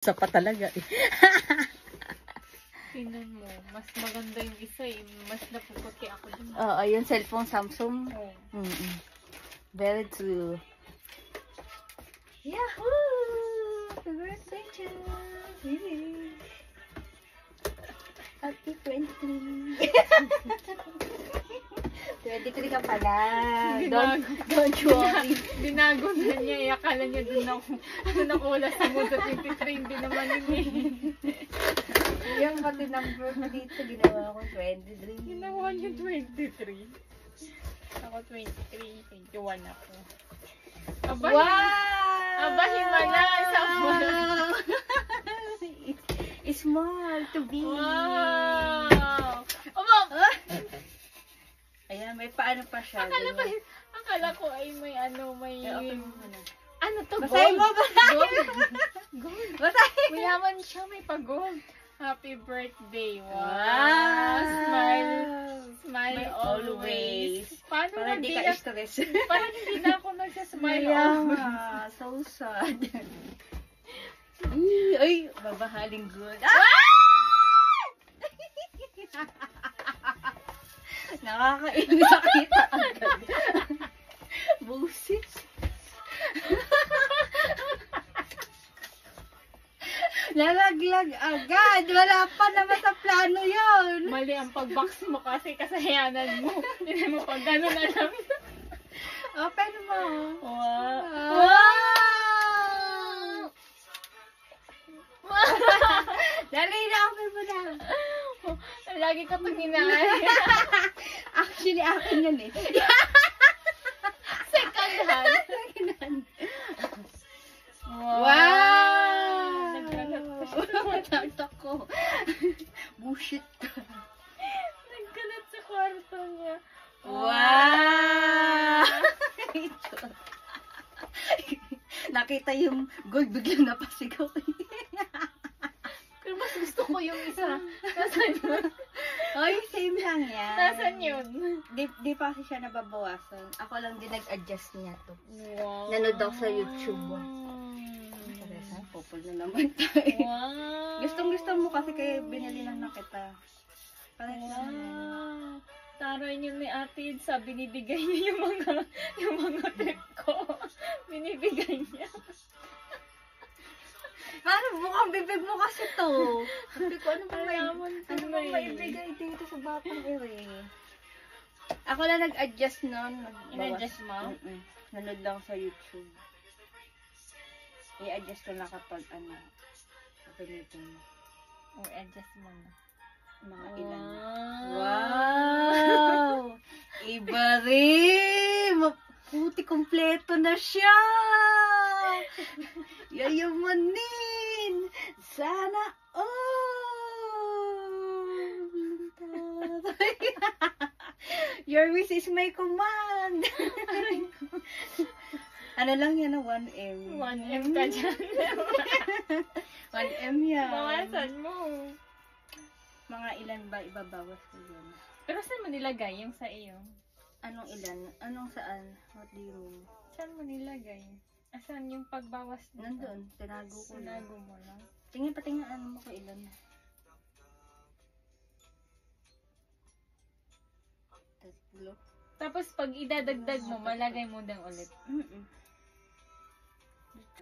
Sa pa talaga eh. Tingnan mo, mas maganda yung isa eh. Mas napuputi ako dun. Oo, yung cellphone Samsung. Oh. Very true. Yahoo! Happy birthday, Chan! Happy 23. 23 ka pala. Don't worry. Binago na niya eh. Akala niya dun ako wala sa mundo 23. Hindi naman yun eh. Yung pati number mo dito, ginawa ko 23. Ginawa niya 23. Ako 23. 21 ako. Aba, Wow! Aba, himala. Small to big. Wow! Aba! Ayan, may paano pa siya. Akala ko ay may ano, may... Open mo muna. Ano to? Basahin mo, Gold? Gold? Basahin! Mayaman siya, may pag-gold. Happy birthday. Wow! Wow! Smile always. Paano Para di ka stress. Parang hindi na ako nagsasmile Mayama. always. So sad. Ay, babahaling good. Nakakainis nakita agad. Busis. Nalaglag agad. Wala pa naman sa plano yon. Mali ang pag-box mo kasi kasayanan mo. Hindi mo pag gano'n alam. Open mo. Wow! Dali na, open mo na. Lagi ka pag hinaan. Actually, akin yan eh. Second hand. Wow! Nagkalat pa siya. Matatak ko. Bullshit ka. Nagkalat sa kwarto niya. Wow! Nakita yung gold, biglang napasigaw. Pero mas gusto ko yung isa. Nasaan yun? Oy, same lang yan. Nasaan yun? Di pa kasi siya nababawasan. Ako lang din nag-adjust niya to. Wow. Nanood ako sa YouTube. Parang popol na naman tayo. Wow. Gustong-gusto mo kasi kaya binili lang na kita. Parang lang yan. Wow. Taray niyo ni Ate Idsa, binibigay niya yung mga trip ko. Binibigay niya. Parang mukhang bibig mo kasi to. Sabi ko, ano bang Alaman maibigay dito sa batang ere? Ako lang nag-adjust nun. In-adjust mo? Nanood lang sa YouTube. I-adjust ko na kapag ano. Kapag mo. Or adjust mo na. Mga ilan. Wow. Wow! Iba rin! Puti, kompleto na siya! Yayamanin! Sana all! Your wish is my command! Ano lang yan na 1M? 1M ka dyan. 1M yan. Bawasan mo. Mga ilan ba ibabawas ko yun? Pero saan mo nilagay yung sa iyo? Anong ilan? Anong saan? What do you mean? Saan mo nilagay? Asan yung pagbawas dito? Nandun. Tinago ko lang. Tinago mo lang. Tingin patingin ano mo ko ilan. Tatlo. Tapos pag idadagdag mo, malagay mo din ulit.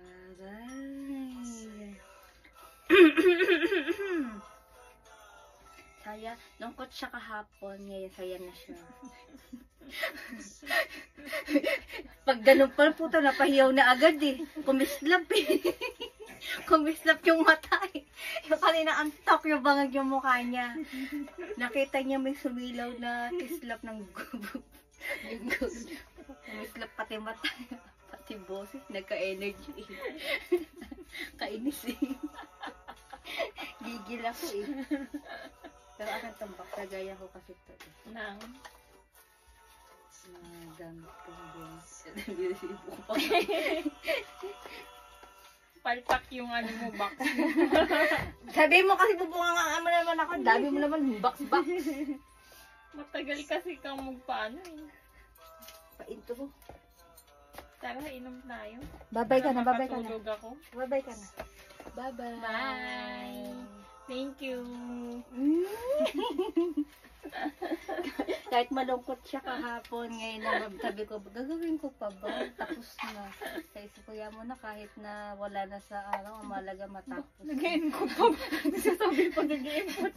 Aray. Saya, lungkot siya kahapon, ngayon saya na siya. Pag ganun pa, puta, napahiyaw na agad eh. Kumislap eh. Kumislap yung mata eh. Yung kanina antok yung bangag yung mukha niya. Nakita niya may sumilaw na kislap ng gubo. Kumislap pati mata. Pati boses, nagka-energy eh. Kainis eh. Gigil ako eh. Pero akan tambak, nagaya ko kasi ito eh. Nang? Gamit ko din. Palpak yung ano mo, box. Sabi mo kasi bubunga nga mo naman ako. Dami mo naman box. Matagal kasi kang magpaano eh. Painto. Tara, inom tayo. Babay ka na, babay ka na. Makatulog ako. Babay ka na. Bye-bye. Bye. Thank you. Kahit malungkot siya kahapon, ngayon na sabi ko, gagawin ko pa ba? Tapos na. Sa isip ko, mo na kahit na wala na sa araw, malaga matapos. Nag-input pa. Sabi pa nag-input.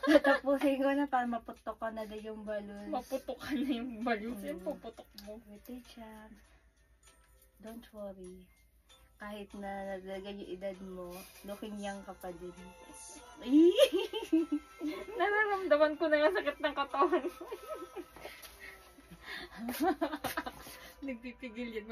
Natapusin ko na para maputok ko na yung balloons. Maputok na yung balloons. Yan puputok mo. Wait, Cham. Don't worry. Kahit na naglaga yung edad mo, looking young ka pa din. Nararamdaman ko na yung sakit ng katawan. Nagpipigil yan.